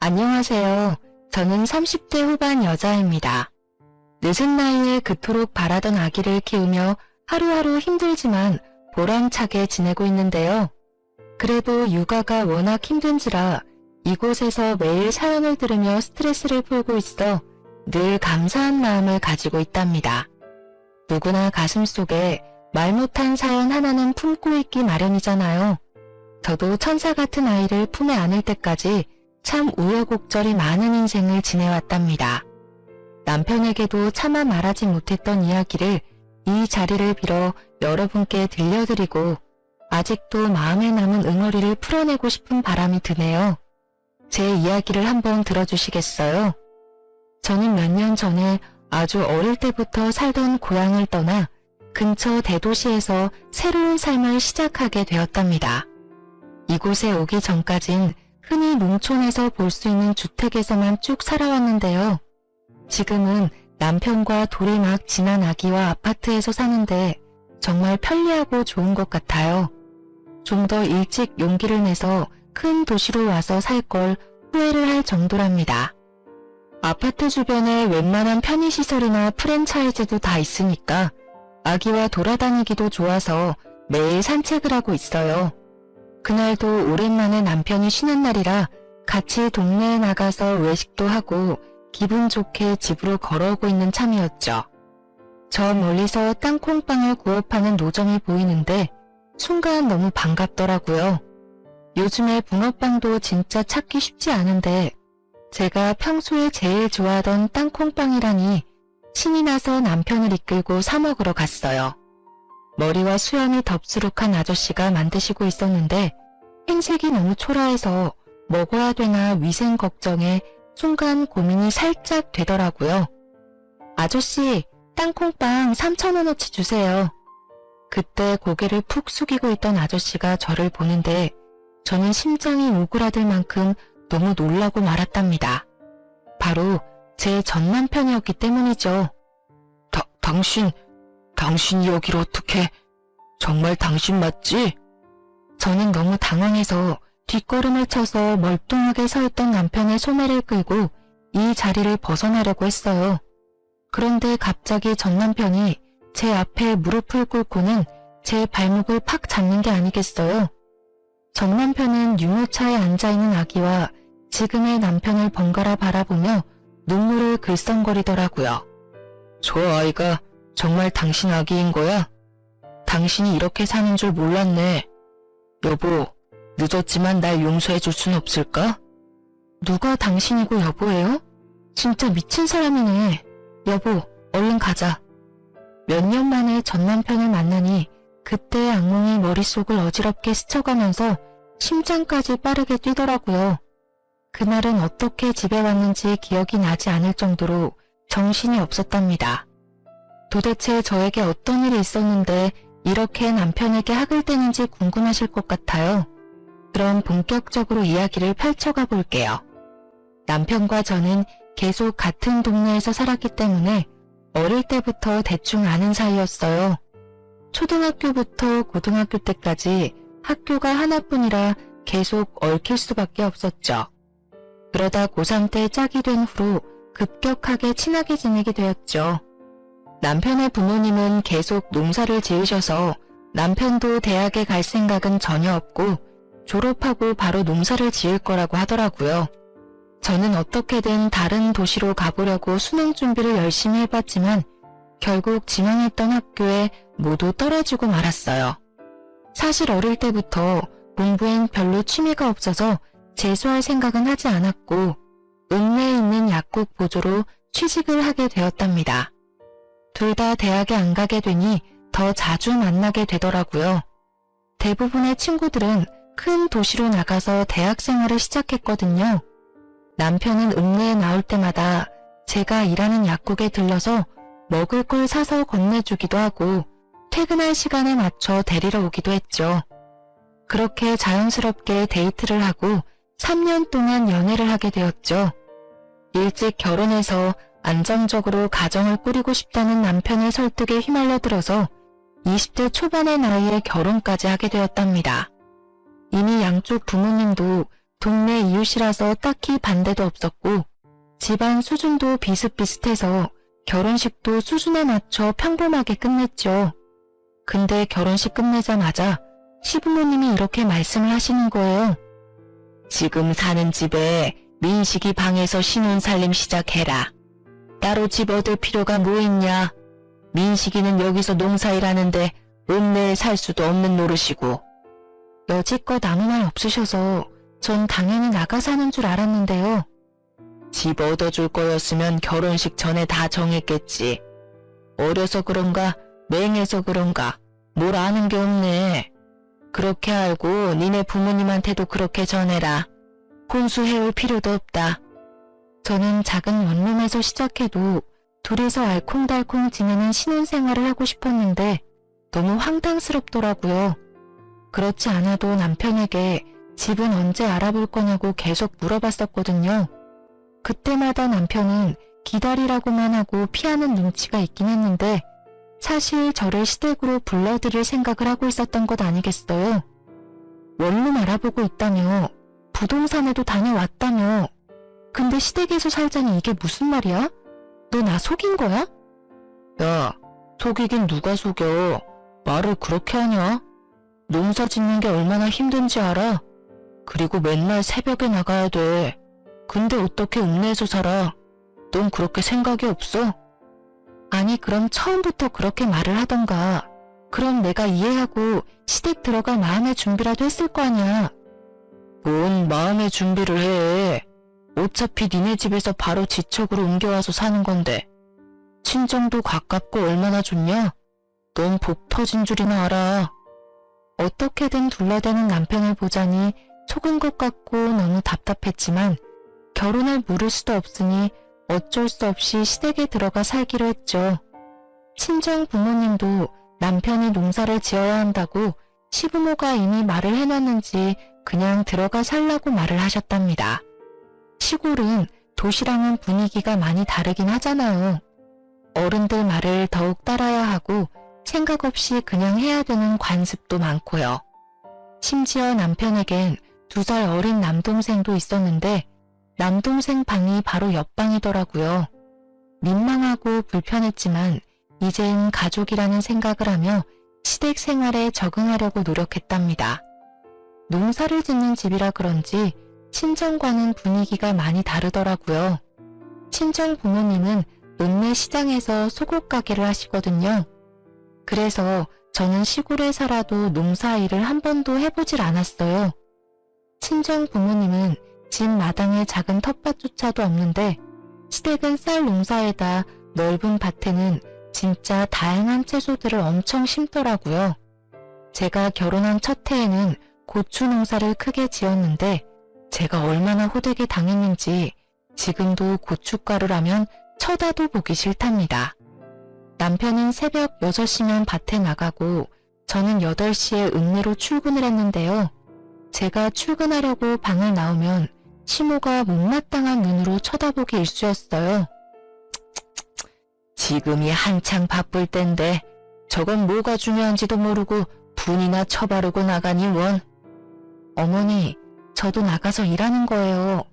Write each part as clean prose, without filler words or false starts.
안녕하세요. 저는 30대 후반 여자입니다. 늦은 나이에 그토록 바라던 아기를 키우며 하루하루 힘들지만 보람차게 지내고 있는데요. 그래도 육아가 워낙 힘든지라 이곳에서 매일 사연을 들으며 스트레스를 풀고 있어 늘 감사한 마음을 가지고 있답니다. 누구나 가슴속에 말 못한 사연 하나는 품고 있기 마련이잖아요. 저도 천사 같은 아이를 품에 안을 때까지 참 우여곡절이 많은 인생을 지내왔답니다. 남편에게도 차마 말하지 못했던 이야기를 이 자리를 빌어 여러분께 들려드리고 아직도 마음에 남은 응어리를 풀어내고 싶은 바람이 드네요. 제 이야기를 한번 들어주시겠어요? 저는 몇 년 전에 아주 어릴 때부터 살던 고향을 떠나 근처 대도시에서 새로운 삶을 시작하게 되었답니다. 이곳에 오기 전까진 흔히 농촌에서 볼 수 있는 주택에서만 쭉 살아왔는데요. 지금은 남편과 돌이 막 지난 아기와 아파트에서 사는데 정말 편리하고 좋은 것 같아요. 좀 더 일찍 용기를 내서 큰 도시로 와서 살 걸 후회를 할 정도랍니다. 아파트 주변에 웬만한 편의시설이나 프랜차이즈도 다 있으니까 아기와 돌아다니기도 좋아서 매일 산책을 하고 있어요. 그날도 오랜만에 남편이 쉬는 날이라 같이 동네에 나가서 외식도 하고 기분 좋게 집으로 걸어오고 있는 참이었죠. 저 멀리서 땅콩빵을 구워 파는 노점이 보이는데 순간 너무 반갑더라고요. 요즘에 붕어빵도 진짜 찾기 쉽지 않은데 제가 평소에 제일 좋아하던 땅콩빵이라니 신이 나서 남편을 이끌고 사 먹으러 갔어요. 머리와 수염이 덥수룩한 아저씨가 만드시고 있었는데 행색이 너무 초라해서 먹어야 되나 위생 걱정에 순간 고민이 살짝 되더라고요. 아저씨, 땅콩빵 3,000원어치 주세요. 그때 고개를 푹 숙이고 있던 아저씨가 저를 보는데 저는 심장이 오그라들 만큼 너무 놀라고 말았답니다. 바로 제 전 남편이었기 때문이죠. 당신이 여기로 어떻게? 정말 당신 맞지? 저는 너무 당황해서 뒷걸음을 쳐서 멀뚱하게 서 있던 남편의 소매를 끌고 이 자리를 벗어나려고 했어요. 그런데 갑자기 전 남편이 제 앞에 무릎을 꿇고는 제 발목을 팍 잡는 게 아니겠어요? 전 남편은 유모차에 앉아있는 아기와 지금의 남편을 번갈아 바라보며 눈물을 글썽거리더라고요. 저 아이가 정말 당신 아기인 거야? 당신이 이렇게 사는 줄 몰랐네. 여보, 늦었지만 날 용서해 줄 순 없을까? 누가 당신이고 여보예요? 진짜 미친 사람이네. 여보, 얼른 가자. 몇 년 만에 전 남편을 만나니 그때의 악몽이 머릿속을 어지럽게 스쳐가면서 심장까지 빠르게 뛰더라고요. 그날은 어떻게 집에 왔는지 기억이 나지 않을 정도로 정신이 없었답니다. 도대체 저에게 어떤 일이 있었는데 이렇게 남편에게 학을 떼는지 궁금하실 것 같아요. 그럼 본격적으로 이야기를 펼쳐가 볼게요. 남편과 저는 계속 같은 동네에서 살았기 때문에 어릴 때부터 대충 아는 사이였어요. 초등학교부터 고등학교 때까지 학교가 하나뿐이라 계속 얽힐 수밖에 없었죠. 그러다 고3 때 짝이 된 후로 급격하게 친하게 지내게 되었죠. 남편의 부모님은 계속 농사를 지으셔서 남편도 대학에 갈 생각은 전혀 없고 졸업하고 바로 농사를 지을 거라고 하더라고요. 저는 어떻게든 다른 도시로 가보려고 수능 준비를 열심히 해봤지만 결국 지망했던 학교에 모두 떨어지고 말았어요. 사실 어릴 때부터 공부엔 별로 취미가 없어서 재수할 생각은 하지 않았고 읍내에 있는 약국 보조로 취직을 하게 되었답니다. 둘 다 대학에 안 가게 되니 더 자주 만나게 되더라고요. 대부분의 친구들은 큰 도시로 나가서 대학 생활을 시작했거든요. 남편은 읍내에 나올 때마다 제가 일하는 약국에 들러서 먹을 걸 사서 건네주기도 하고 퇴근할 시간에 맞춰 데리러 오기도 했죠. 그렇게 자연스럽게 데이트를 하고 3년 동안 연애를 하게 되었죠. 일찍 결혼해서 안정적으로 가정을 꾸리고 싶다는 남편의 설득에 휘말려 들어서 20대 초반의 나이에 결혼까지 하게 되었답니다. 이미 양쪽 부모님도 동네 이웃이라서 딱히 반대도 없었고 집안 수준도 비슷비슷해서 결혼식도 수준에 맞춰 평범하게 끝냈죠. 근데 결혼식 끝내자마자 시부모님이 이렇게 말씀을 하시는 거예요. 지금 사는 집에 민식이 방에서 신혼살림 시작해라. 따로 집 얻을 필요가 뭐 있냐. 민식이는 여기서 농사일하는데 읍내에 살 수도 없는 노릇이고. 여지껏 아무 말 없으셔서 전 당연히 나가 사는 줄 알았는데요. 집 얻어줄 거였으면 결혼식 전에 다 정했겠지. 어려서 그런가 맹해서 그런가 뭘 아는 게 없네. 그렇게 알고 니네 부모님한테도 그렇게 전해라. 혼수해올 필요도 없다. 저는 작은 원룸에서 시작해도 둘이서 알콩달콩 지내는 신혼생활을 하고 싶었는데 너무 황당스럽더라고요. 그렇지 않아도 남편에게 집은 언제 알아볼 거냐고 계속 물어봤었거든요. 그때마다 남편은 기다리라고만 하고 피하는 눈치가 있긴 했는데 사실 저를 시댁으로 불러들일 생각을 하고 있었던 것 아니겠어요? 원룸 알아보고 있다며, 부동산에도 다녀왔다며. 근데 시댁에서 살자니 이게 무슨 말이야? 너 나 속인 거야? 야, 속이긴 누가 속여. 말을 그렇게 하냐? 농사 짓는 게 얼마나 힘든지 알아? 그리고 맨날 새벽에 나가야 돼. 근데 어떻게 읍내에서 살아? 넌 그렇게 생각이 없어? 아니 그럼 처음부터 그렇게 말을 하던가. 그럼 내가 이해하고 시댁 들어갈 마음의 준비라도 했을 거 아니야. 뭔 마음의 준비를 해. 어차피 니네 집에서 바로 지척으로 옮겨와서 사는 건데. 친정도 가깝고 얼마나 좋냐? 넌 복 터진 줄이나 알아. 어떻게든 둘러대는 남편을 보자니 속은 것 같고 너무 답답했지만 결혼을 물을 수도 없으니 어쩔 수 없이 시댁에 들어가 살기로 했죠. 친정 부모님도 남편이 농사를 지어야 한다고 시부모가 이미 말을 해놨는지 그냥 들어가 살라고 말을 하셨답니다. 시골은 도시랑은 분위기가 많이 다르긴 하잖아요. 어른들 말을 더욱 따라야 하고 생각 없이 그냥 해야 되는 관습도 많고요. 심지어 남편에겐 2살 어린 남동생도 있었는데 남동생 방이 바로 옆방이더라고요. 민망하고 불편했지만 이젠 가족이라는 생각을 하며 시댁 생활에 적응하려고 노력했답니다. 농사를 짓는 집이라 그런지 친정과는 분위기가 많이 다르더라고요. 친정 부모님은 읍내 시장에서 속옷 가게를 하시거든요. 그래서 저는 시골에 살아도 농사일을 한 번도 해보질 않았어요. 친정 부모님은 집 마당에 작은 텃밭조차도 없는데 시댁은 쌀 농사에다 넓은 밭에는 진짜 다양한 채소들을 엄청 심더라고요. 제가 결혼한 첫 해에는 고추 농사를 크게 지었는데 제가 얼마나 호되게 당했는지 지금도 고춧가루라면 쳐다도 보기 싫답니다. 남편은 새벽 6시면 밭에 나가고 저는 8시에 읍내로 출근을 했는데요. 제가 출근하려고 방을 나오면 시모가 못마땅한 눈으로 쳐다보기 일쑤였어요. 지금이 한창 바쁠 땐데 저건 뭐가 중요한지도 모르고 분이나 처바르고 나가니 원. 어머니, 저도 나가서 일하는 거예요.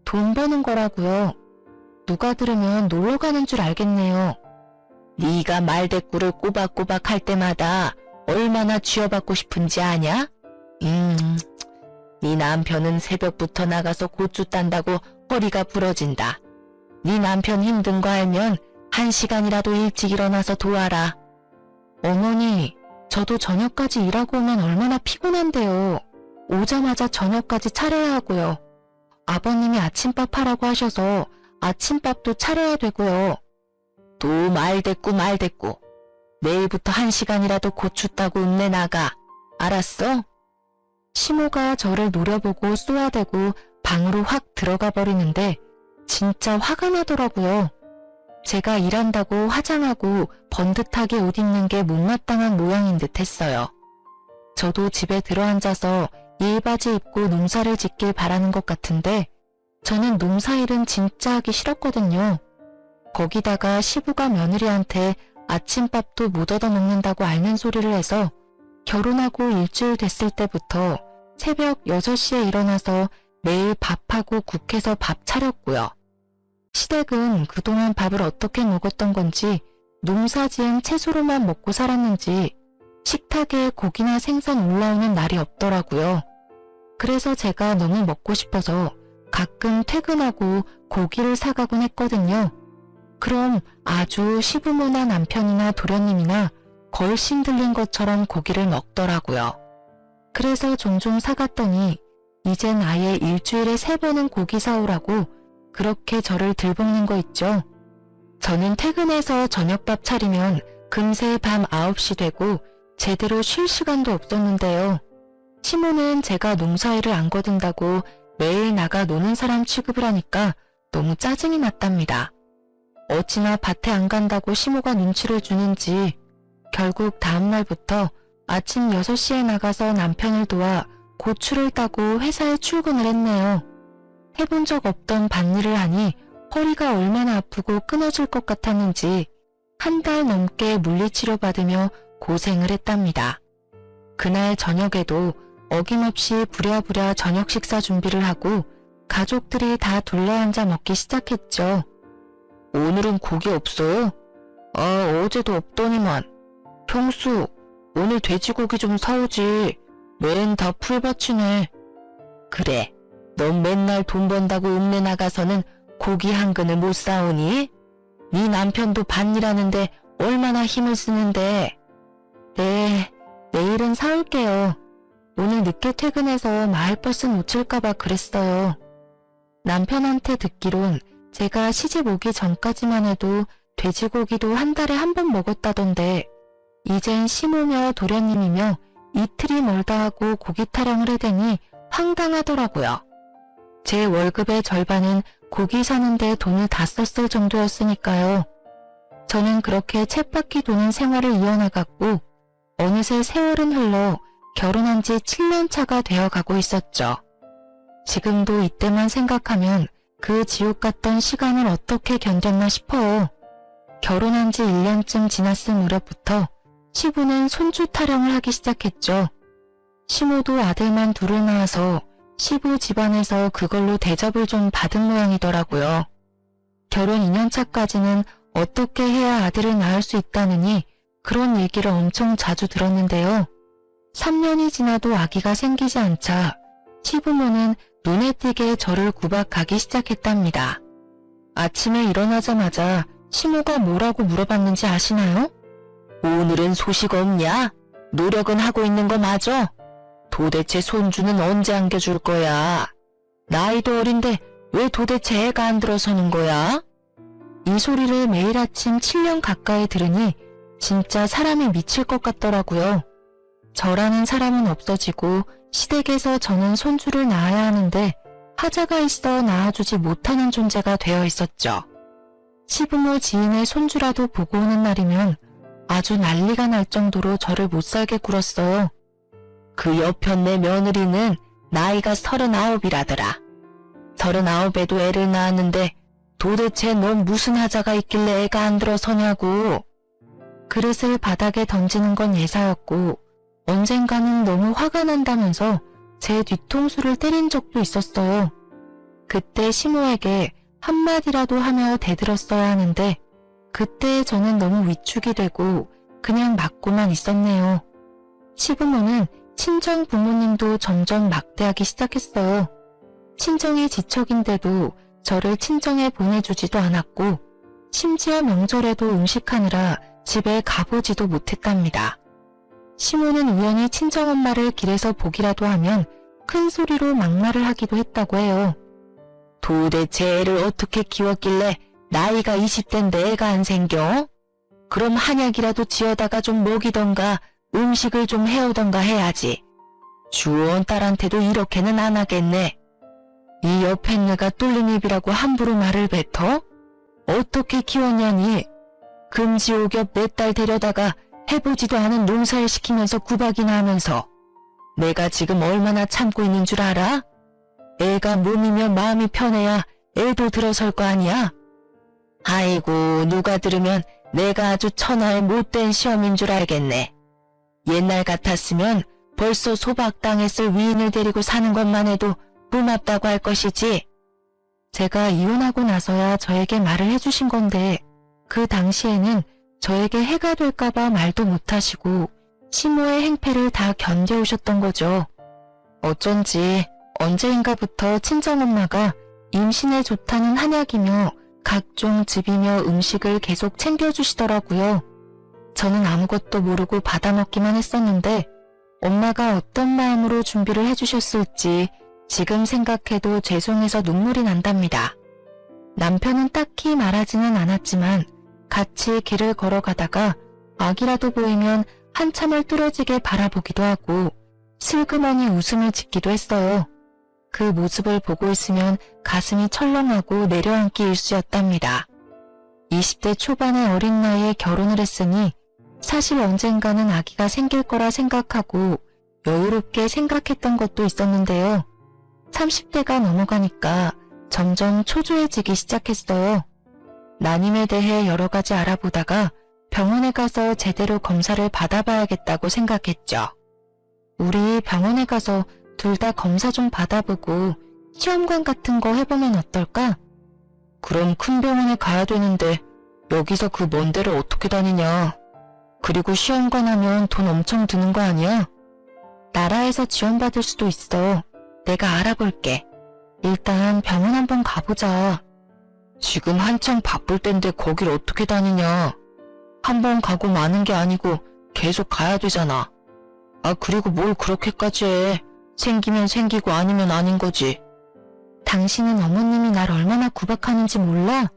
돈 버는 거라고요. 누가 들으면 놀러 가는 줄 알겠네요. 네가 말대꾸를 꼬박꼬박 할 때마다 얼마나 쥐어받고 싶은지 아냐? 네 남편은 새벽부터 나가서 고추 딴다고 허리가 부러진다. 네 남편 힘든 거 알면 1시간이라도 일찍 일어나서 도와라. 어머니, 저도 저녁까지 일하고 오면 얼마나 피곤한데요. 오자마자 저녁까지 차려야 하고요. 아버님이 아침밥 하라고 하셔서 아침밥도 차려야 되고요. 또 말대꾸. 내일부터 1시간이라도 고추 따고 읍내 나가. 알았어? 시모가 저를 노려보고 쏘아대고 방으로 확 들어가 버리는데 진짜 화가 나더라고요. 제가 일한다고 화장하고 번듯하게 옷 입는 게 못마땅한 모양인 듯 했어요. 저도 집에 들어앉아서 일바지 입고 농사를 짓길 바라는 것 같은데 저는 농사일은 진짜 하기 싫었거든요. 거기다가 시부가 며느리한테 아침밥도 못 얻어먹는다고 앓는 소리를 해서 결혼하고 일주일 됐을 때부터 새벽 6시에 일어나서 매일 밥하고 국해서 밥 차렸고요. 시댁은 그동안 밥을 어떻게 먹었던 건지 농사지은 채소로만 먹고 살았는지 식탁에 고기나 생선 올라오는 날이 없더라고요. 그래서 제가 너무 먹고 싶어서 가끔 퇴근하고 고기를 사가곤 했거든요. 그럼 아주 시부모나 남편이나 도련님이나 걸신 들린 것처럼 고기를 먹더라고요. 그래서 종종 사갔더니 이젠 아예 일주일에 3번은 고기 사오라고 그렇게 저를 들볶는 거 있죠. 저는 퇴근해서 저녁밥 차리면 금세 밤 9시 되고 제대로 쉴 시간도 없었는데요. 시모는 제가 농사일을 안 거둔다고 매일 나가 노는 사람 취급을 하니까 너무 짜증이 났답니다. 어찌나 밭에 안 간다고 시모가 눈치를 주는지 결국 다음날부터 아침 6시에 나가서 남편을 도와 고추를 따고 회사에 출근을 했네요. 해본 적 없던 밭일을 하니 허리가 얼마나 아프고 끊어질 것 같았는지 한 달 넘게 물리치료 받으며 고생을 했답니다. 그날 저녁에도 어김없이 부랴부랴 저녁 식사 준비를 하고 가족들이 다 둘러앉아 먹기 시작했죠. 오늘은 고기 없어요? 어제도 없더니만. 형수, 오늘 돼지고기 좀 사오지. 맨 다 풀밭이네. 그래, 넌 맨날 돈 번다고 읍내 나가서는 고기 한 근을 못 사오니? 네 남편도 밭일하는데 얼마나 힘을 쓰는데. 네, 내일은 사올게요. 오늘 늦게 퇴근해서 마을버스 놓칠까봐 그랬어요. 남편한테 듣기론 제가 시집 오기 전까지만 해도 돼지고기도 한 달에 한 번 먹었다던데 이젠 시모며 도련님이며 이틀이 멀다 하고 고기 타령을 해대니 황당하더라고요. 제 월급의 절반은 고기 사는데 돈을 다 썼을 정도였으니까요. 저는 그렇게 쳇바퀴 도는 생활을 이어나갔고 어느새 세월은 흘러 결혼한 지 7년 차가 되어가고 있었죠. 지금도 이때만 생각하면 그 지옥 같던 시간을 어떻게 견뎠나 싶어요. 결혼한 지 1년쯤 지났을 무렵부터 시부는 손주 타령을 하기 시작했죠. 시모도 아들만 둘을 낳아서 시부 집안에서 그걸로 대접을 좀 받은 모양이더라고요. 결혼 2년 차까지는 어떻게 해야 아들을 낳을 수 있다느니 그런 얘기를 엄청 자주 들었는데요. 3년이 지나도 아기가 생기지 않자 시부모는 눈에 띄게 저를 구박하기 시작했답니다. 아침에 일어나자마자 시모가 뭐라고 물어봤는지 아시나요? 오늘은 소식 없냐? 노력은 하고 있는 거 맞아? 도대체 손주는 언제 안겨줄 거야? 나이도 어린데 왜 도대체 애가 안 들어서는 거야? 이 소리를 매일 아침 7년 가까이 들으니 진짜 사람이 미칠 것 같더라고요. 저라는 사람은 없어지고 시댁에서 저는 손주를 낳아야 하는데 하자가 있어 낳아주지 못하는 존재가 되어 있었죠. 시부모 지인의 손주라도 보고 오는 날이면 아주 난리가 날 정도로 저를 못살게 굴었어요. 그 옆편네 며느리는 나이가 39이라더라. 39에도 애를 낳았는데 도대체 넌 무슨 하자가 있길래 애가 안 들어서냐고. 그릇을 바닥에 던지는 건 예사였고 언젠가는 너무 화가 난다면서 제 뒤통수를 때린 적도 있었어요. 그때 시모에게 한마디라도 하며 대들었어야 하는데 그때 저는 너무 위축이 되고 그냥 맞고만 있었네요. 시부모는 친정 부모님도 점점 막대하기 시작했어요. 친정이 지척인데도 저를 친정에 보내주지도 않았고 심지어 명절에도 음식하느라 집에 가보지도 못했답니다. 시모는 우연히 친정엄마를 길에서 보기라도 하면 큰 소리로 막말을 하기도 했다고 해요. 도대체 애를 어떻게 키웠길래 나이가 20대인데 애가 안 생겨? 그럼 한약이라도 지어다가 좀 먹이던가 음식을 좀 해오던가 해야지. 주원 딸한테도 이렇게는 안 하겠네. 이 옆에 내가 뚫린 입이라고 함부로 말을 뱉어? 어떻게 키웠냐니? 금지옥엽 내 딸 데려다가 해보지도 않은 농사를 시키면서 구박이나 하면서 내가 지금 얼마나 참고 있는 줄 알아? 애가 몸이며 마음이 편해야 애도 들어설 거 아니야? 아이고 누가 들으면 내가 아주 천하의 못된 시험인 줄 알겠네. 옛날 같았으면 벌써 소박당했을 위인을 데리고 사는 것만 해도 고맙다고 할 것이지. 제가 이혼하고 나서야 저에게 말을 해주신 건데 그 당시에는 저에게 해가 될까봐 말도 못하시고 시모의 행패를 다 견뎌오셨던 거죠. 어쩐지 언제인가부터 친정엄마가 임신에 좋다는 한약이며 각종 즙이며 음식을 계속 챙겨주시더라고요. 저는 아무것도 모르고 받아먹기만 했었는데 엄마가 어떤 마음으로 준비를 해주셨을지 지금 생각해도 죄송해서 눈물이 난답니다. 남편은 딱히 말하지는 않았지만 같이 길을 걸어가다가 아기라도 보이면 한참을 뚫어지게 바라보기도 하고 슬그머니 웃음을 짓기도 했어요. 그 모습을 보고 있으면 가슴이 철렁하고 내려앉기 일쑤였답니다. 20대 초반의 어린 나이에 결혼을 했으니 사실 언젠가는 아기가 생길 거라 생각하고 여유롭게 생각했던 것도 있었는데요. 30대가 넘어가니까 점점 초조해지기 시작했어요. 난임에 대해 여러 가지 알아보다가 병원에 가서 제대로 검사를 받아봐야겠다고 생각했죠. 우리 병원에 가서 둘 다 검사 좀 받아보고 시험관 같은 거 해보면 어떨까? 그럼 큰 병원에 가야 되는데 여기서 그 먼 데를 어떻게 다니냐? 그리고 시험관 하면 돈 엄청 드는 거 아니야? 나라에서 지원받을 수도 있어. 내가 알아볼게. 일단 병원 한번 가보자. 지금 한창 바쁠 땐데 거길 어떻게 다니냐? 한번 가고 마는 게 아니고 계속 가야 되잖아. 아, 그리고 뭘 그렇게까지 해. 생기면 생기고 아니면 아닌 거지. 당신은 어머님이 날 얼마나 구박하는지 몰라?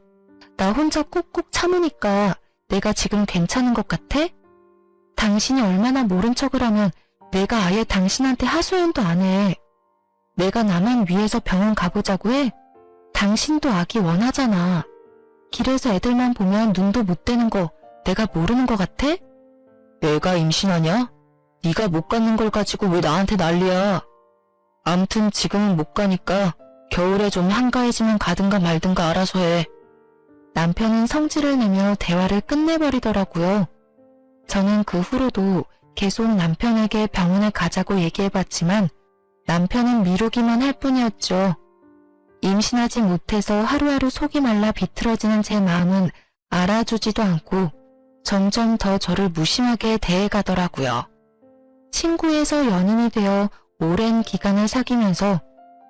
나 혼자 꾹꾹 참으니까 내가 지금 괜찮은 것 같아? 당신이 얼마나 모른 척을 하면 내가 아예 당신한테 하소연도 안 해. 내가 나만 위해서 병원 가보자고 해? 당신도 아기 원하잖아. 길에서 애들만 보면 눈도 못 떼는 거 내가 모르는 것 같아? 내가 임신하냐? 네가 못 가는 걸 가지고 왜 나한테 난리야? 암튼 지금은 못 가니까 겨울에 좀 한가해지면 가든가 말든가 알아서 해. 남편은 성질을 내며 대화를 끝내버리더라고요. 저는 그 후로도 계속 남편에게 병원에 가자고 얘기해봤지만 남편은 미루기만 할 뿐이었죠. 임신하지 못해서 하루하루 속이 말라 비틀어지는 제 마음은 알아주지도 않고 점점 더 저를 무심하게 대해가더라고요. 친구에서 연인이 되어 오랜 기간을 사귀면서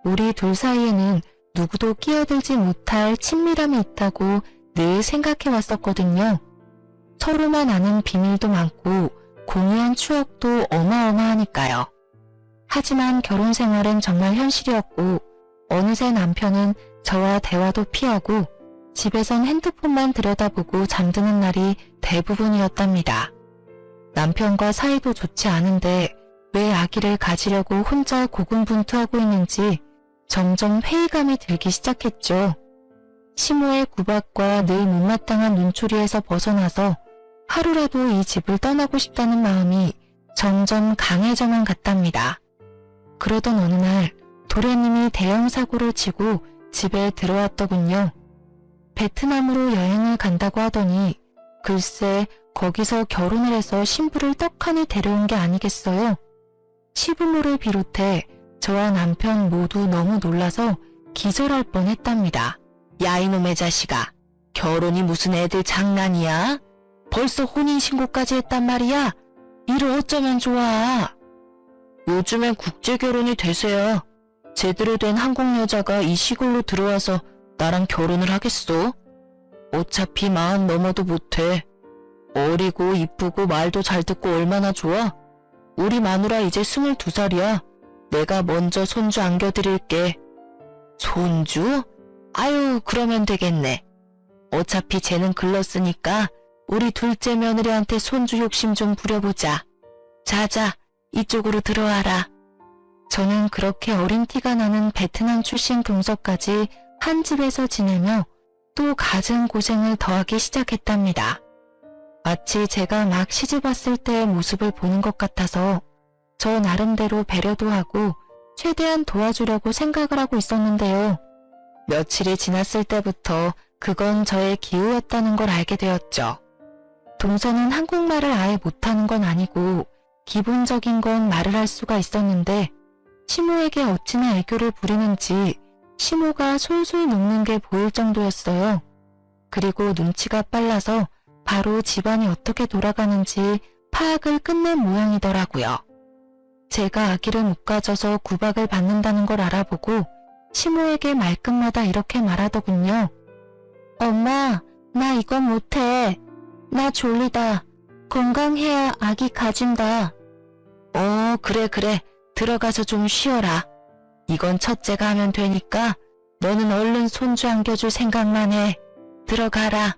우리 둘 사이에는 누구도 끼어들지 못할 친밀함이 있다고 늘 생각해 왔었거든요. 서로만 아는 비밀도 많고 공유한 추억도 어마어마하니까요. 하지만 결혼 생활은 정말 현실이었고 어느새 남편은 저와 대화도 피하고 집에선 핸드폰만 들여다보고 잠드는 날이 대부분이었답니다. 남편과 사이도 좋지 않은데 왜 아기를 가지려고 혼자 고군분투하고 있는지 점점 회의감이 들기 시작했죠. 시모의 구박과 늘 못마땅한 눈초리에서 벗어나서 하루라도 이 집을 떠나고 싶다는 마음이 점점 강해져만 갔답니다. 그러던 어느 날 도련님이 대형 사고를 치고 집에 들어왔더군요. 베트남으로 여행을 간다고 하더니 글쎄 거기서 결혼을 해서 신부를 떡하니 데려온 게 아니겠어요? 시부모를 비롯해 저와 남편 모두 너무 놀라서 기절할 뻔했답니다. 야 이놈의 자식아, 결혼이 무슨 애들 장난이야? 벌써 혼인신고까지 했단 말이야? 이를 어쩌면 좋아? 요즘엔 국제결혼이 대세야. 제대로 된 한국 여자가 이 시골로 들어와서 나랑 결혼을 하겠어? 어차피 40 넘어도 못해. 어리고 이쁘고 말도 잘 듣고 얼마나 좋아? 우리 마누라 이제 22살이야. 내가 먼저 손주 안겨드릴게. 손주? 아유, 그러면 되겠네. 어차피 쟤는 글렀으니까 우리 둘째 며느리한테 손주 욕심 좀 부려보자. 자자, 이쪽으로 들어와라. 저는 그렇게 어린 티가 나는 베트남 출신 동서까지 한 집에서 지내며 또 갖은 고생을 더하기 시작했답니다. 마치 제가 막 시집왔을 때의 모습을 보는 것 같아서 저 나름대로 배려도 하고 최대한 도와주려고 생각을 하고 있었는데요. 며칠이 지났을 때부터 그건 저의 기우였다는 걸 알게 되었죠. 동서는 한국말을 아예 못하는 건 아니고 기본적인 건 말을 할 수가 있었는데 시모에게 어찌나 애교를 부리는지 시모가 솔솔 녹는 게 보일 정도였어요. 그리고 눈치가 빨라서 바로 집안이 어떻게 돌아가는지 파악을 끝낸 모양이더라고요. 제가 아기를 못 가져서 구박을 받는다는 걸 알아보고 시모에게 말끝마다 이렇게 말하더군요. 엄마, 나 이건 못해. 나 졸리다. 건강해야 아기 가진다. 그래. 들어가서 좀 쉬어라. 이건 첫째가 하면 되니까 너는 얼른 손주 안겨줄 생각만 해. 들어가라.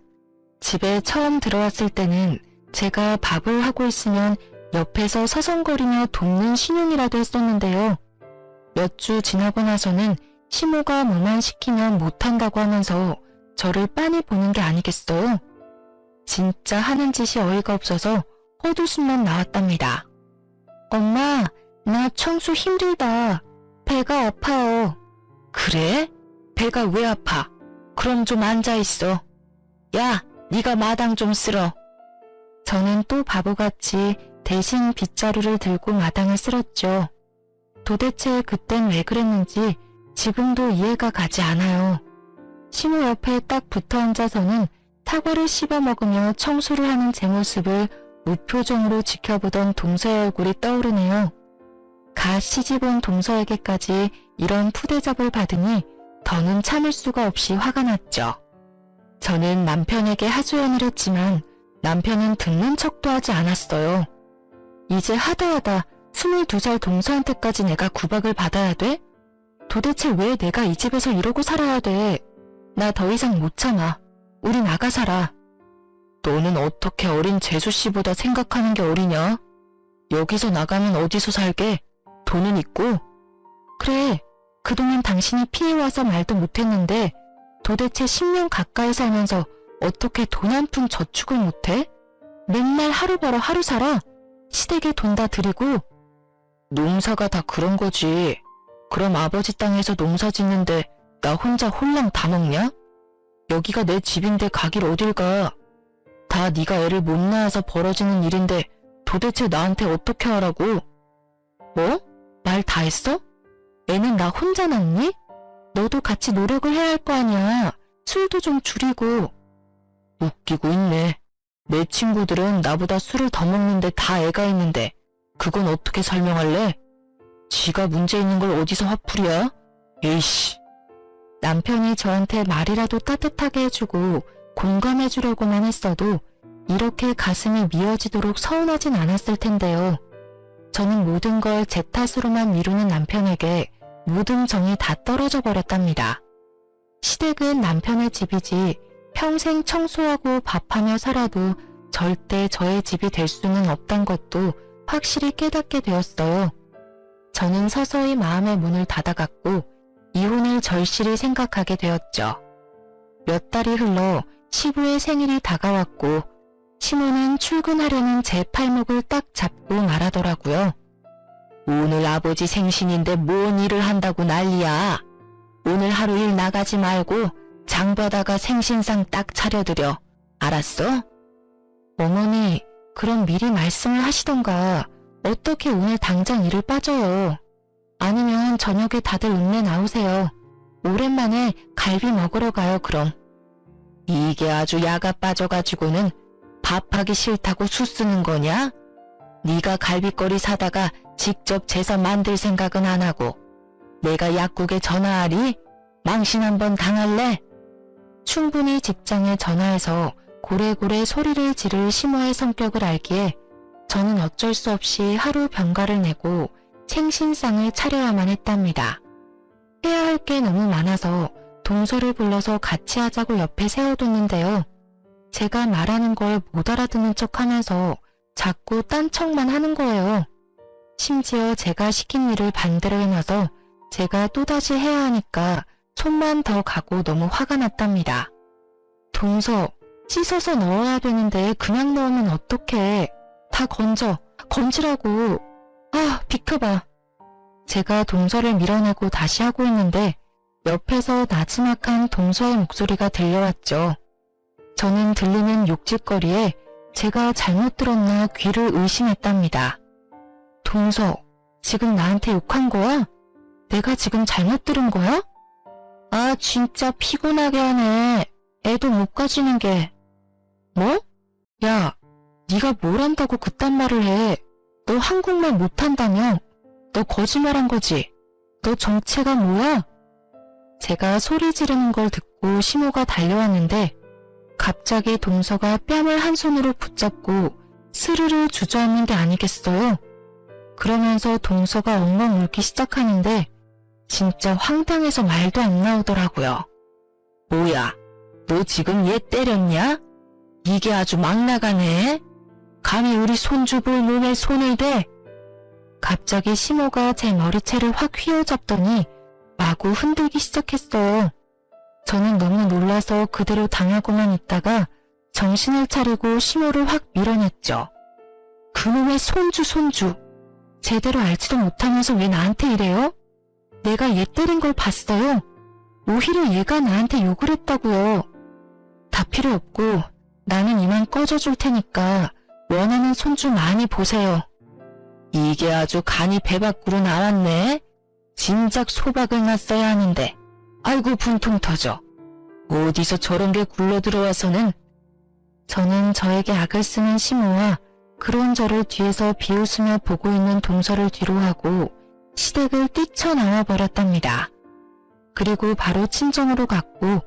집에 처음 들어왔을 때는 제가 밥을 하고 있으면 옆에서 서성거리며 돕는 신용이라도 했었는데요. 몇 주 지나고 나서는 시모가 뭐만 시키면 못한다고 하면서 저를 빤히 보는 게 아니겠어요? 진짜 하는 짓이 어이가 없어서 헛웃음만 나왔답니다. 엄마, 나 청소 힘들다. 배가 아파요. 그래? 배가 왜 아파? 그럼 좀 앉아있어. 야, 네가 마당 좀 쓸어. 저는 또 바보같이 대신 빗자루를 들고 마당을 쓸었죠. 도대체 그땐 왜 그랬는지 지금도 이해가 가지 않아요. 시모 옆에 딱 붙어 앉아서는 사과를 씹어 먹으며 청소를 하는 제 모습을 무표정으로 지켜보던 동서의 얼굴이 떠오르네요. 갓 시집온 동서에게까지 이런 푸대접을 받으니 더는 참을 수가 없이 화가 났죠. 저는 남편에게 하소연을 했지만 남편은 듣는 척도 하지 않았어요. 이제 하다하다 22살 동서한테까지 내가 구박을 받아야 돼? 도대체 왜 내가 이 집에서 이러고 살아야 돼? 나 더 이상 못 참아. 우리 나가 살아. 너는 어떻게 어린 재수씨보다 생각하는 게 어리냐? 여기서 나가면 어디서 살게? 돈은 있고? 그래, 그동안 당신이 피해와서 말도 못했는데 도대체 10년 가까이 살면서 어떻게 돈 한 푼 저축을 못해? 맨날 하루 벌어 하루 살아? 시댁에 돈 다 드리고? 농사가 다 그런 거지. 그럼 아버지 땅에서 농사 짓는데 나 혼자 홀랑 다 먹냐? 여기가 내 집인데 가길 어딜 가. 다 네가 애를 못 낳아서 벌어지는 일인데 도대체 나한테 어떻게 하라고? 뭐? 말 다 했어? 애는 나 혼자 낳니? 너도 같이 노력을 해야 할 거 아니야. 술도 좀 줄이고. 웃기고 있네. 내 친구들은 나보다 술을 더 먹는데 다 애가 있는데 그건 어떻게 설명할래? 지가 문제 있는 걸 어디서 화풀이야? 에이씨. 남편이 저한테 말이라도 따뜻하게 해주고 공감해주려고만 했어도 이렇게 가슴이 미어지도록 서운하진 않았을 텐데요. 저는 모든 걸 제 탓으로만 미루는 남편에게 모든 정이 다 떨어져 버렸답니다. 시댁은 남편의 집이지 평생 청소하고 밥하며 살아도 절대 저의 집이 될 수는 없단 것도 확실히 깨닫게 되었어요. 저는 서서히 마음의 문을 닫아갔고 이혼을 절실히 생각하게 되었죠. 몇 달이 흘러 시부의 생일이 다가왔고 시모는 출근하려는 제 팔목을 딱 잡고 말하더라고요. 오늘 아버지 생신인데 뭔 일을 한다고 난리야. 오늘 하루 일 나가지 말고 장봐다가 생신상 딱 차려드려. 알았어? 어머니, 그럼 미리 말씀을 하시던가. 어떻게 오늘 당장 일을 빠져요. 아니면 저녁에 다들 읍내 나오세요. 오랜만에 갈비 먹으러 가요 그럼. 이게 아주 야가 빠져가지고는 밥하기 싫다고 수쓰는 거냐? 네가 갈비거리 사다가 직접 재서 만들 생각은 안 하고 내가 약국에 전화하리? 망신 한번 당할래? 충분히 직장에 전화해서 고래고래 소리를 지를 시모의 성격을 알기에 저는 어쩔 수 없이 하루 병가를 내고 생신상을 차려야만 했답니다. 해야 할 게 너무 많아서 동서를 불러서 같이 하자고 옆에 세워뒀는데요. 제가 말하는 걸 못 알아듣는 척하면서 자꾸 딴 척만 하는 거예요. 심지어 제가 시킨 일을 반대로 해놔서 제가 또다시 해야 하니까 손만 더 가고 너무 화가 났답니다. 동서, 씻어서 넣어야 되는데 그냥 넣으면 어떡해. 다 건지라고. 아, 비켜봐. 제가 동서를 밀어내고 다시 하고 있는데 옆에서 나지막한 동서의 목소리가 들려왔죠. 저는 들리는 욕짓거리에 제가 잘못 들었나 귀를 의심했답니다. 동서, 지금 나한테 욕한 거야? 내가 지금 잘못 들은 거야? 아, 진짜 피곤하게 하네. 애도 못 가지는 게. 뭐? 야, 네가 뭘 안다고 그딴 말을 해. 너 한국말 못한다며? 너 거짓말한 거지? 너 정체가 뭐야? 제가 소리 지르는 걸 듣고 시모가 달려왔는데 갑자기 동서가 뺨을 한 손으로 붙잡고 스르르 주저앉는 게 아니겠어요? 그러면서 동서가 엉엉 울기 시작하는데 진짜 황당해서 말도 안 나오더라고요. 뭐야, 너 지금 얘 때렸냐? 이게 아주 막 나가네. 감히 우리 손주 볼 몸에 손을 대. 갑자기 시모가 제 머리채를 확 휘어잡더니 마구 흔들기 시작했어요. 저는 너무 놀라서 그대로 당하고만 있다가 정신을 차리고 시모를 확 밀어냈죠. 그놈의 손주. 제대로 알지도 못하면서 왜 나한테 이래요? 내가 얘 때린 걸 봤어요. 오히려 얘가 나한테 욕을 했다고요. 다 필요 없고 나는 이만 꺼져줄 테니까 원하는 손주 많이 보세요. 이게 아주 간이 배 밖으로 나왔네. 진작 소박을 놨어야 하는데. 아이고 분통 터져. 어디서 저런 게 굴러 들어와서는. 저는 저에게 악을 쓰는 시모와 그런 저를 뒤에서 비웃으며 보고 있는 동서를 뒤로 하고 시댁을 뛰쳐나와 버렸답니다. 그리고 바로 친정으로 갔고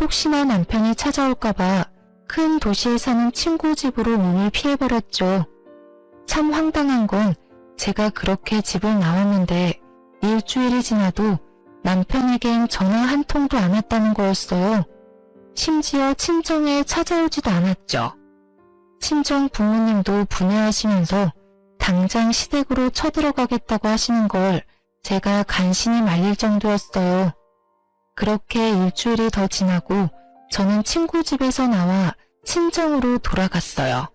혹시나 남편이 찾아올까봐 큰 도시에 사는 친구 집으로 몸을 피해버렸죠. 참 황당한 건 제가 그렇게 집을 나왔는데 일주일이 지나도 남편에겐 전화 한 통도 안 왔다는 거였어요. 심지어 친정에 찾아오지도 않았죠. 친정 부모님도 분해하시면서 당장 시댁으로 쳐들어가겠다고 하시는 걸 제가 간신히 말릴 정도였어요. 그렇게 일주일이 더 지나고 저는 친구 집에서 나와 친정으로 돌아갔어요.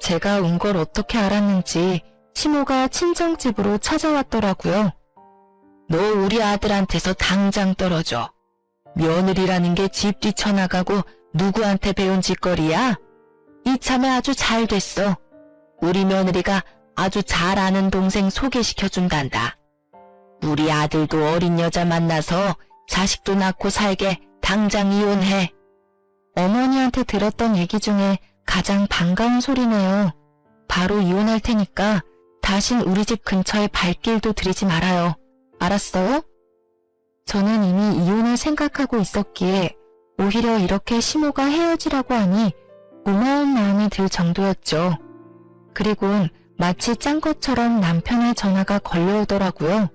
제가 온 걸 어떻게 알았는지 시모가 친정집으로 찾아왔더라고요. 너 우리 아들한테서 당장 떨어져. 며느리라는 게 집 뛰쳐나가고 누구한테 배운 짓거리야? 이참에 아주 잘 됐어. 우리 며느리가 아주 잘 아는 동생 소개시켜준단다. 우리 아들도 어린 여자 만나서 자식도 낳고 살게 당장 이혼해. 어머니한테 들었던 얘기 중에 가장 반가운 소리네요. 바로 이혼할 테니까 다신 우리 집 근처에 발길도 들이지 말아요. 알았어요? 저는 이미 이혼을 생각하고 있었기에 오히려 이렇게 시모가 헤어지라고 하니 고마운 마음이 들 정도였죠. 그리곤 마치 짠 것처럼 남편의 전화가 걸려오더라고요.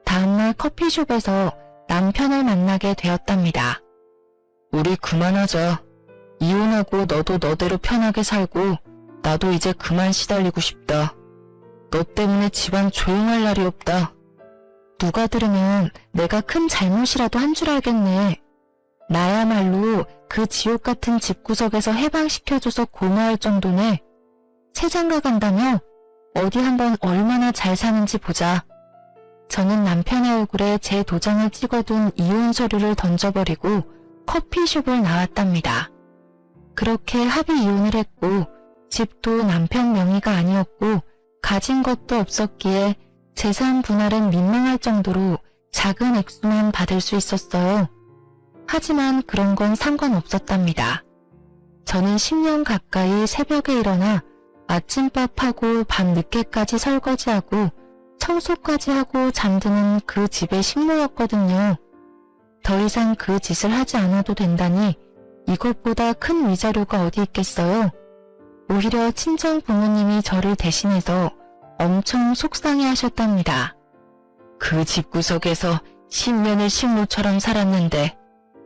다음날 커피숍에서 남편을 만나게 되었답니다. 우리 그만하자. 이혼하고 너도 너대로 편하게 살고 나도 이제 그만 시달리고 싶다. 너 때문에 집안 조용할 날이 없다. 누가 들으면 내가 큰 잘못이라도 한 줄 알겠네. 나야말로 그 지옥 같은 집구석에서 해방시켜줘서 고마울 정도네. 새장가 간다며? 어디 한번 얼마나 잘 사는지 보자. 저는 남편의 얼굴에 제 도장을 찍어둔 이혼 서류를 던져버리고 커피숍을 나왔답니다. 그렇게 합의 이혼을 했고 집도 남편 명의가 아니었고 가진 것도 없었기에 재산 분할은 민망할 정도로 작은 액수만 받을 수 있었어요. 하지만 그런 건 상관없었답니다. 저는 10년 가까이 새벽에 일어나 아침밥하고 밤 늦게까지 설거지하고 청소까지 하고 잠드는 그 집의 식모였거든요. 더 이상 그 짓을 하지 않아도 된다니 이것보다 큰 위자료가 어디 있겠어요. 오히려 친정 부모님이 저를 대신해서 엄청 속상해 하셨답니다. 그 집구석에서 10년을 식모처럼 살았는데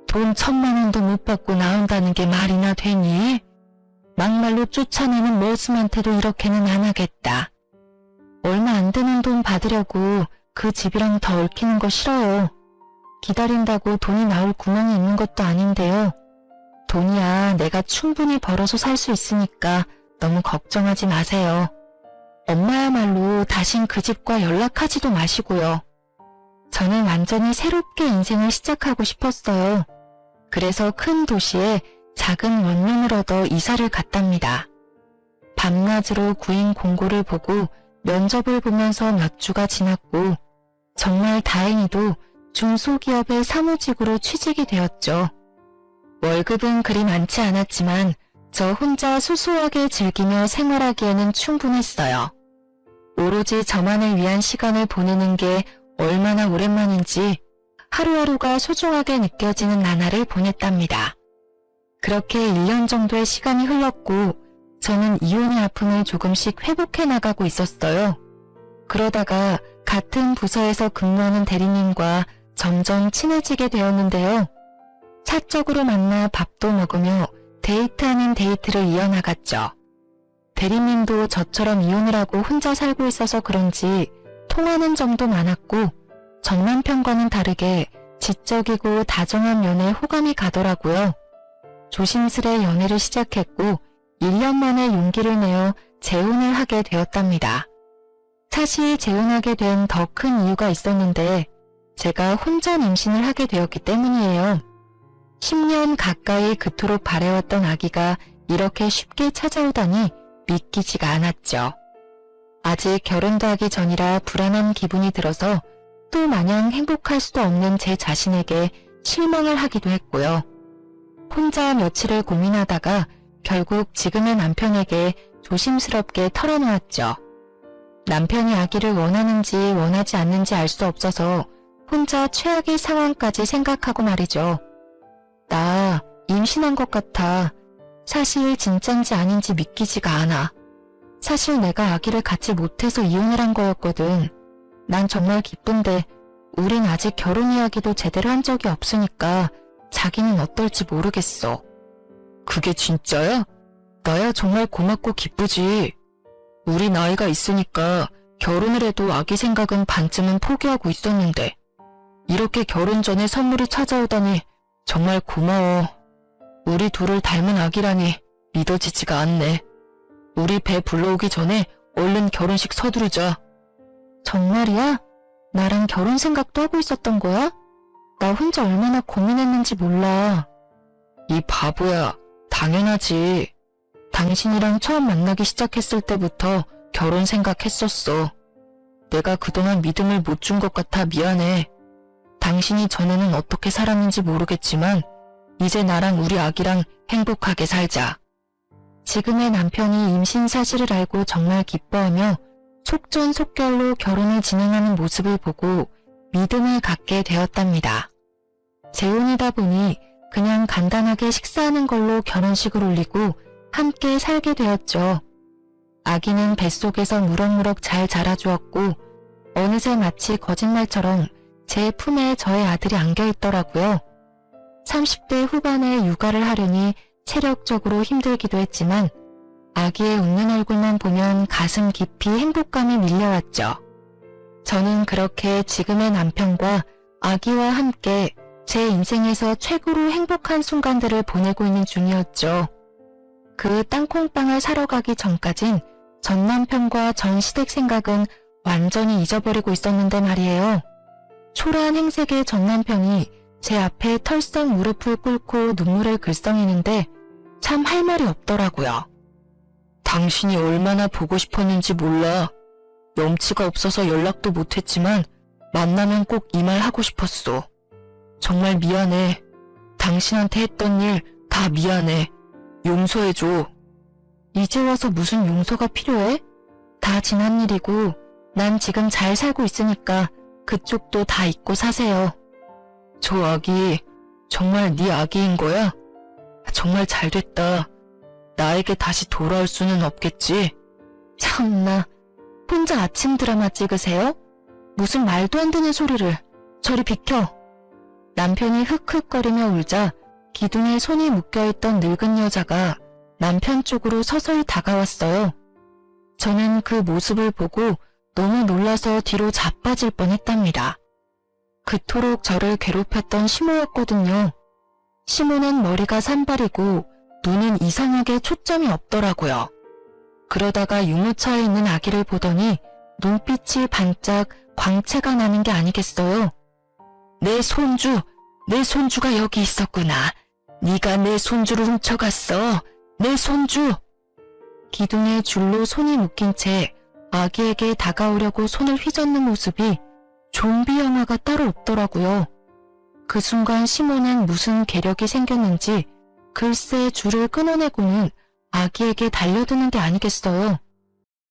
돈 1,000만 원도 못 받고 나온다는 게 말이나 되니? 막말로 쫓아내는 머슴한테도 이렇게는 안 하겠다. 얼마 안 되는 돈 받으려고 그 집이랑 더 얽히는 거 싫어요. 기다린다고 돈이 나올 구멍이 있는 것도 아닌데요. 돈이야 내가 충분히 벌어서 살 수 있으니까 너무 걱정하지 마세요. 엄마야말로 다신 그 집과 연락하지도 마시고요. 저는 완전히 새롭게 인생을 시작하고 싶었어요. 그래서 큰 도시에 작은 원룸을 얻어 이사를 갔답니다. 밤낮으로 구인 공고를 보고 면접을 보면서 몇 주가 지났고 정말 다행히도 중소기업의 사무직으로 취직이 되었죠. 월급은 그리 많지 않았지만 저 혼자 소소하게 즐기며 생활하기에는 충분했어요. 오로지 저만을 위한 시간을 보내는 게 얼마나 오랜만인지 하루하루가 소중하게 느껴지는 나날을 보냈답니다. 그렇게 1년 정도의 시간이 흘렀고 저는 이혼의 아픔을 조금씩 회복해 나가고 있었어요. 그러다가 같은 부서에서 근무하는 대리님과 점점 친해지게 되었는데요. 사적으로 만나 밥도 먹으며 데이트 아닌 데이트를 이어나갔죠. 대리님도 저처럼 이혼을 하고 혼자 살고 있어서 그런지 통하는 점도 많았고 전 남편과는 다르게 지적이고 다정한 면에 호감이 가더라고요. 조심스레 연애를 시작했고 1년 만에 용기를 내어 재혼을 하게 되었답니다. 사실 재혼하게 된 더 큰 이유가 있었는데 제가 혼전 임신을 하게 되었기 때문이에요. 10년 가까이 그토록 바래왔던 아기가 이렇게 쉽게 찾아오다니 믿기지가 않았죠. 아직 결혼도 하기 전이라 불안한 기분이 들어서 또 마냥 행복할 수도 없는 제 자신에게 실망을 하기도 했고요. 혼자 며칠을 고민하다가 결국 지금의 남편에게 조심스럽게 털어놓았죠. 남편이 아기를 원하는지 원하지 않는지 알 수 없어서 혼자 최악의 상황까지 생각하고 말이죠. 나 임신한 것 같아. 사실 진짠지 아닌지 믿기지가 않아. 사실 내가 아기를 갖지 못해서 이혼을 한 거였거든. 난 정말 기쁜데 우린 아직 결혼 이야기도 제대로 한 적이 없으니까 자기는 어떨지 모르겠어. 그게 진짜야? 나야 정말 고맙고 기쁘지. 우리 나이가 있으니까 결혼을 해도 아기 생각은 반쯤은 포기하고 있었는데 이렇게 결혼 전에 선물이 찾아오다니 정말 고마워. 우리 둘을 닮은 아기라니 믿어지지가 않네. 우리 배 불러오기 전에 얼른 결혼식 서두르자. 정말이야? 나랑 결혼 생각도 하고 있었던 거야? 나 혼자 얼마나 고민했는지 몰라. 이 바보야, 당연하지. 당신이랑 처음 만나기 시작했을 때부터 결혼 생각했었어. 내가 그동안 믿음을 못 준 것 같아 미안해. 당신이 전에는 어떻게 살았는지 모르겠지만 이제 나랑 우리 아기랑 행복하게 살자. 지금의 남편이 임신 사실을 알고 정말 기뻐하며 속전속결로 결혼을 진행하는 모습을 보고 믿음을 갖게 되었답니다. 재혼이다 보니 그냥 간단하게 식사하는 걸로 결혼식을 올리고 함께 살게 되었죠. 아기는 뱃속에서 무럭무럭 잘 자라주었고 어느새 마치 거짓말처럼 제 품에 저의 아들이 안겨있더라고요. 30대 후반에 육아를 하려니 체력적으로 힘들기도 했지만 아기의 웃는 얼굴만 보면 가슴 깊이 행복감이 밀려왔죠. 저는 그렇게 지금의 남편과 아기와 함께 제 인생에서 최고로 행복한 순간들을 보내고 있는 중이었죠. 그 땅콩빵을 사러 가기 전까진 전 남편과 전 시댁 생각은 완전히 잊어버리고 있었는데 말이에요. 초라한 행색의 전 남편이 제 앞에 털썩 무릎을 꿇고 눈물을 글썽이는데 참 할 말이 없더라고요. 당신이 얼마나 보고 싶었는지 몰라. 염치가 없어서 연락도 못했지만 만나면 꼭 이 말 하고 싶었어. 정말 미안해. 당신한테 했던 일 다 미안해. 용서해줘. 이제 와서 무슨 용서가 필요해? 다 지난 일이고 난 지금 잘 살고 있으니까 그쪽도 다 잊고 사세요. 저 아기 정말 네 아기인 거야? 정말 잘됐다. 나에게 다시 돌아올 수는 없겠지? 참나, 혼자 아침 드라마 찍으세요? 무슨 말도 안 되는 소리를. 저리 비켜. 남편이 흑흑거리며 울자 기둥에 손이 묶여있던 늙은 여자가 남편 쪽으로 서서히 다가왔어요. 저는 그 모습을 보고 너무 놀라서 뒤로 자빠질 뻔했답니다. 그토록 저를 괴롭혔던 시모였거든요. 시모는 머리가 산발이고 눈은 이상하게 초점이 없더라고요. 그러다가 유모차에 있는 아기를 보더니 눈빛이 반짝 광채가 나는 게 아니겠어요. 내 손주가 여기 있었구나. 네가 내 손주를 훔쳐갔어. 내 손주. 기둥에 줄로 손이 묶인 채 아기에게 다가오려고 손을 휘젓는 모습이 좀비 영화가 따로 없더라고요. 그 순간 시몬은 무슨 계력이 생겼는지 글쎄 줄을 끊어내고는 아기에게 달려드는 게 아니겠어요.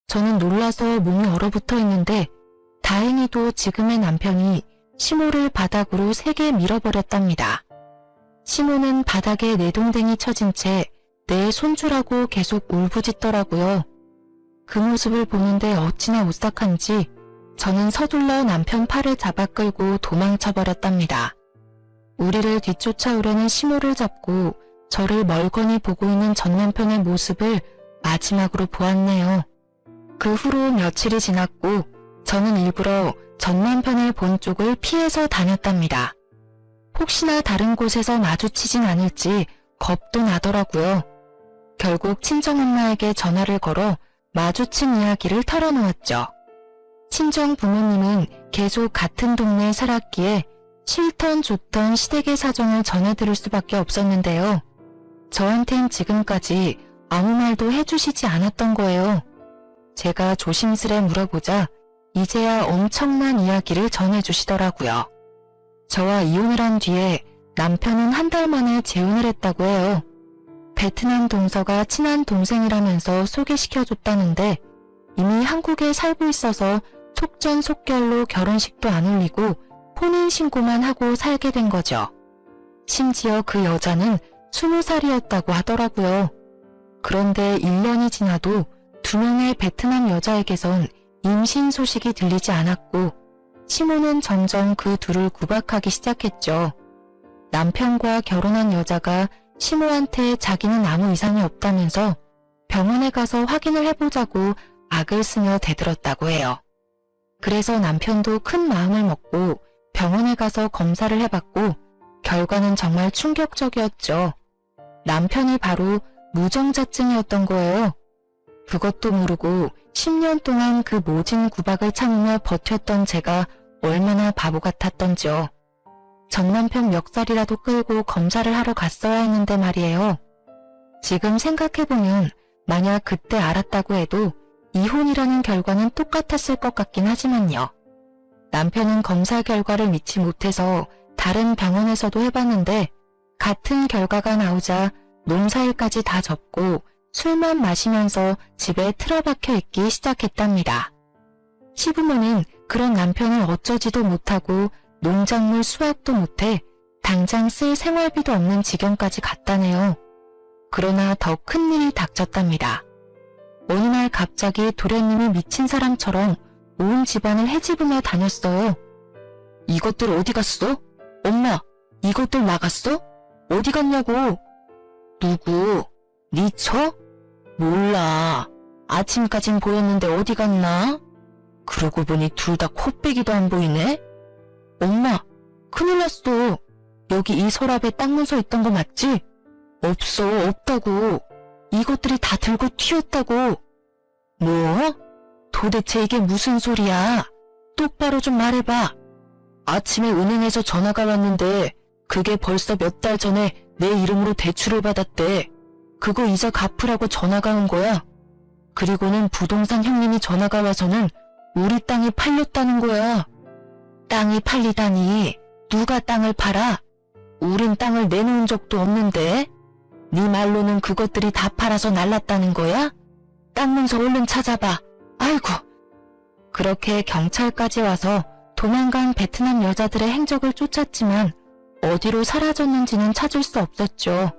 저는 놀라서 몸이 얼어붙어 있는데 다행히도 지금의 남편이 시모를 바닥으로 세게 밀어버렸답니다. 시모는 바닥에 내동댕이 쳐진 채 내 손주라고 계속 울부짖더라고요. 그 모습을 보는데 어찌나 오싹한지 저는 서둘러 남편 팔을 잡아 끌고 도망쳐버렸답니다. 우리를 뒤쫓아오려는 시모를 잡고 저를 멀거니 보고 있는 전 남편의 모습을 마지막으로 보았네요. 그 후로 며칠이 지났고 저는 일부러 전 남편을 본 쪽을 피해서 다녔답니다. 혹시나 다른 곳에서 마주치진 않을지 겁도 나더라고요. 결국 친정엄마에게 전화를 걸어 마주친 이야기를 털어놓았죠. 친정 부모님은 계속 같은 동네에 살았기에 싫던 좋던 시댁의 사정을 전해들을 수밖에 없었는데요. 저한텐 지금까지 아무 말도 해주시지 않았던 거예요. 제가 조심스레 물어보자 이제야 엄청난 이야기를 전해주시더라고요. 저와 이혼을 한 뒤에 남편은 한 달 만에 재혼을 했다고 해요. 베트남 동서가 친한 동생이라면서 소개시켜줬다는데 이미 한국에 살고 있어서 속전속결로 결혼식도 안 올리고 혼인신고만 하고 살게 된 거죠. 심지어 그 여자는 20살이었다고 하더라고요. 그런데 1년이 지나도 2명의 베트남 여자에게선 임신 소식이 들리지 않았고 시모는 점점 그 둘을 구박하기 시작했죠. 남편과 결혼한 여자가 시모한테 자기는 아무 이상이 없다면서 병원에 가서 확인을 해보자고 악을 쓰며 대들었다고 해요. 그래서 남편도 큰 마음을 먹고 병원에 가서 검사를 해봤고 결과는 정말 충격적이었죠. 남편이 바로 무정자증이었던 거예요. 그것도 모르고 10년 동안 그 모진 구박을 참으며 버텼던 제가 얼마나 바보 같았던지요. 전 남편 멱살이라도 끌고 검사를 하러 갔어야 했는데 말이에요. 지금 생각해보면 만약 그때 알았다고 해도 이혼이라는 결과는 똑같았을 것 같긴 하지만요. 남편은 검사 결과를 믿지 못해서 다른 병원에서도 해봤는데 같은 결과가 나오자 농사일까지 다 접고 술만 마시면서 집에 틀어박혀 있기 시작했답니다. 시부모는 그런 남편을 어쩌지도 못하고 농작물 수확도 못해 당장 쓸 생활비도 없는 지경까지 갔다네요. 그러나 더 큰 일이 닥쳤답니다. 어느 날 갑자기 도련님이 미친 사람처럼 온 집안을 헤집으며 다녔어요. 이것들 어디 갔어? 엄마, 이것들 나갔어? 어디 갔냐고? 누구? 네 처? 몰라. 아침까진 보였는데 어디 갔나? 그러고 보니 둘 다 코빼기도 안 보이네? 엄마, 큰일 났어. 여기 이 서랍에 땅 문서 있던 거 맞지? 없어, 없다고. 이것들이 다 들고 튀었다고. 뭐? 도대체 이게 무슨 소리야? 똑바로 좀 말해봐. 아침에 은행에서 전화가 왔는데 그게 벌써 몇 달 전에 내 이름으로 대출을 받았대. 그거 이자 갚으라고 전화가 온 거야. 그리고는 부동산 형님이 전화가 와서는 우리 땅이 팔렸다는 거야. 땅이 팔리다니 누가 땅을 팔아? 우린 땅을 내놓은 적도 없는데. 네 말로는 그것들이 다 팔아서 날랐다는 거야? 땅 문서 얼른 찾아봐. 아이고. 그렇게 경찰까지 와서 도망간 베트남 여자들의 행적을 쫓았지만 어디로 사라졌는지는 찾을 수 없었죠.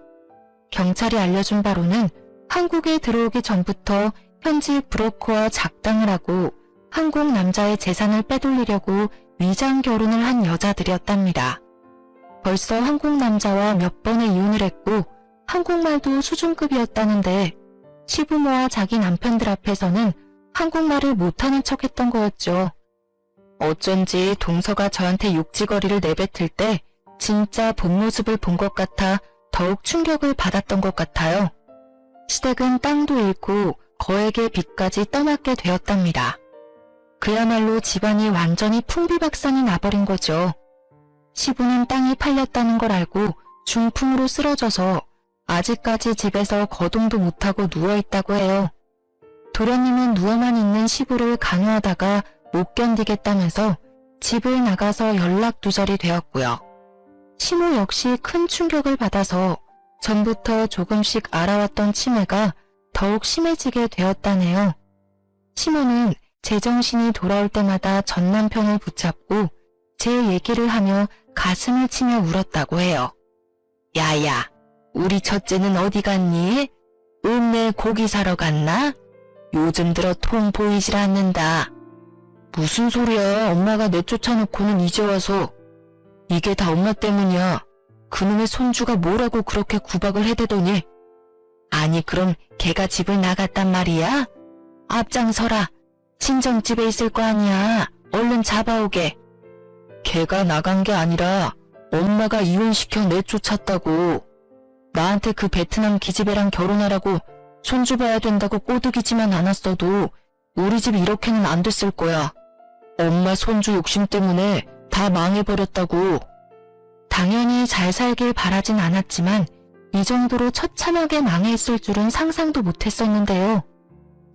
경찰이 알려준 바로는 한국에 들어오기 전부터 현지 브로커와 작당을 하고 한국 남자의 재산을 빼돌리려고 위장 결혼을 한 여자들이었답니다. 벌써 한국 남자와 몇 번의 이혼을 했고 한국말도 수준급이었다는데 시부모와 자기 남편들 앞에서는 한국말을 못하는 척했던 거였죠. 어쩐지 동서가 저한테 욕지거리를 내뱉을 때 진짜 본 모습을 본 것 같아 더욱 충격을 받았던 것 같아요. 시댁은 땅도 잃고 거액의 빚까지 떠맡게 되었답니다. 그야말로 집안이 완전히 풍비박산이 나버린 거죠. 시부는 땅이 팔렸다는 걸 알고 중풍으로 쓰러져서 아직까지 집에서 거동도 못하고 누워있다고 해요. 도련님은 누워만 있는 시부를 강요하다가 못 견디겠다면서 집을 나가서 연락두절이 되었고요. 시모 역시 큰 충격을 받아서 전부터 조금씩 알아왔던 치매가 더욱 심해지게 되었다네요. 시모는 제정신이 돌아올 때마다 전 남편을 붙잡고 제 얘기를 하며 가슴을 치며 울었다고 해요. 야야, 우리 첫째는 어디 갔니? 읍내 고기 사러 갔나? 요즘 들어 통 보이질 않는다. 무슨 소리야, 엄마가 내쫓아놓고는 이제 와서. 이게 다 엄마 때문이야. 그놈의 손주가 뭐라고 그렇게 구박을 해대더니. 아니 그럼 걔가 집을 나갔단 말이야? 앞장서라. 친정집에 있을 거 아니야. 얼른 잡아오게. 걔가 나간 게 아니라 엄마가 이혼시켜 내쫓았다고. 나한테 그 베트남 기집애랑 결혼하라고 손주 봐야 된다고 꼬드기지만 않았어도 우리 집 이렇게는 안 됐을 거야. 엄마 손주 욕심 때문에 다 망해버렸다고. 당연히 잘 살길 바라진 않았지만 이 정도로 처참하게 망해있을 줄은 상상도 못했었는데요.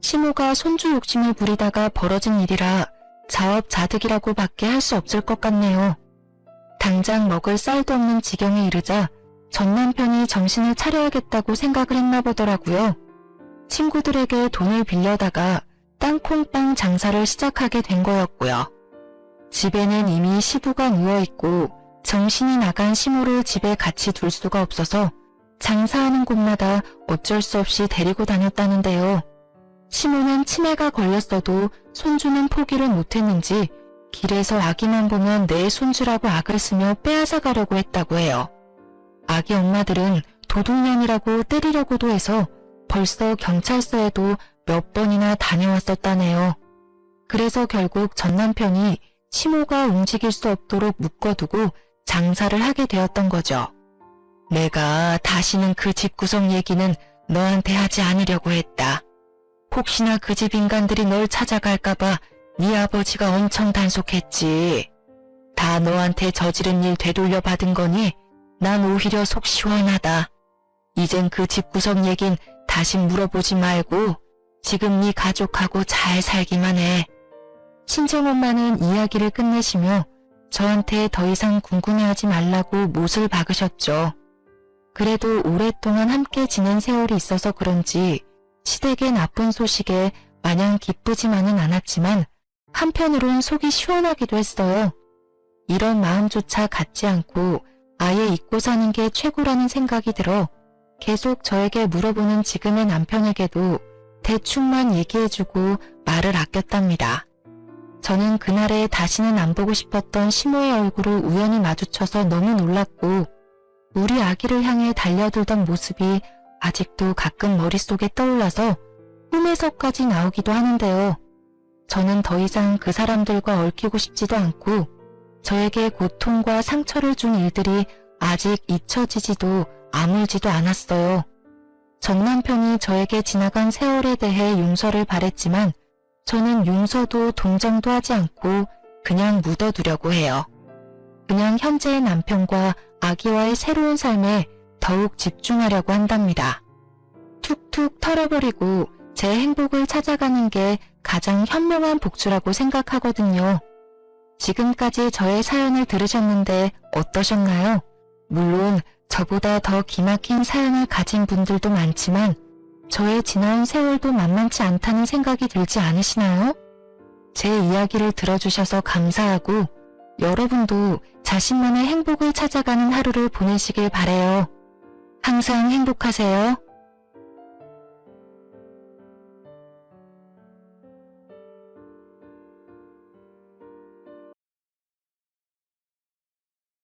시모가 손주 욕심을 부리다가 벌어진 일이라 자업자득이라고 밖에 할 수 없을 것 같네요. 당장 먹을 쌀도 없는 지경에 이르자 전 남편이 정신을 차려야겠다고 생각을 했나 보더라고요. 친구들에게 돈을 빌려다가 땅콩빵 장사를 시작하게 된 거였고요. 집에는 이미 시부가 누워있고 정신이 나간 시모를 집에 같이 둘 수가 없어서 장사하는 곳마다 어쩔 수 없이 데리고 다녔다는데요. 시모는 치매가 걸렸어도 손주는 포기를 못했는지 길에서 아기만 보면 내 손주라고 악을 쓰며 빼앗아 가려고 했다고 해요. 아기 엄마들은 도둑년이라고 때리려고도 해서 벌써 경찰서에도 몇 번이나 다녀왔었다네요. 그래서 결국 전 남편이 시모가 움직일 수 없도록 묶어두고 장사를 하게 되었던 거죠. 내가 다시는 그 집구석 얘기는 너한테 하지 않으려고 했다. 혹시나 그 집 인간들이 널 찾아갈까봐 네 아버지가 엄청 단속했지. 다 너한테 저지른 일 되돌려 받은 거니 난 오히려 속 시원하다. 이젠 그 집구석 얘긴 다시 물어보지 말고 지금 네 가족하고 잘 살기만 해. 친정엄마는 이야기를 끝내시며 저한테 더 이상 궁금해하지 말라고 못을 박으셨죠. 그래도 오랫동안 함께 지낸 세월이 있어서 그런지 시댁의 나쁜 소식에 마냥 기쁘지만은 않았지만 한편으론 속이 시원하기도 했어요. 이런 마음조차 갖지 않고 아예 잊고 사는 게 최고라는 생각이 들어 계속 저에게 물어보는 지금의 남편에게도 대충만 얘기해주고 말을 아꼈답니다. 저는 그날에 다시는 안 보고 싶었던 시모의 얼굴을 우연히 마주쳐서 너무 놀랐고 우리 아기를 향해 달려들던 모습이 아직도 가끔 머릿속에 떠올라서 꿈에서까지 나오기도 하는데요. 저는 더 이상 그 사람들과 얽히고 싶지도 않고 저에게 고통과 상처를 준 일들이 아직 잊혀지지도 아물지도 않았어요. 전 남편이 저에게 지나간 세월에 대해 용서를 바랬지만 저는 용서도 동정도 하지 않고 그냥 묻어두려고 해요. 그냥 현재의 남편과 아기와의 새로운 삶에 더욱 집중하려고 한답니다. 툭툭 털어버리고 제 행복을 찾아가는 게 가장 현명한 복수라고 생각하거든요. 지금까지 저의 사연을 들으셨는데 어떠셨나요? 물론 저보다 더 기막힌 사연을 가진 분들도 많지만 저의 지나온 세월도 만만치 않다는 생각이 들지 않으시나요? 제 이야기를 들어주셔서 감사하고 여러분도 자신만의 행복을 찾아가는 하루를 보내시길 바래요. 항상 행복하세요.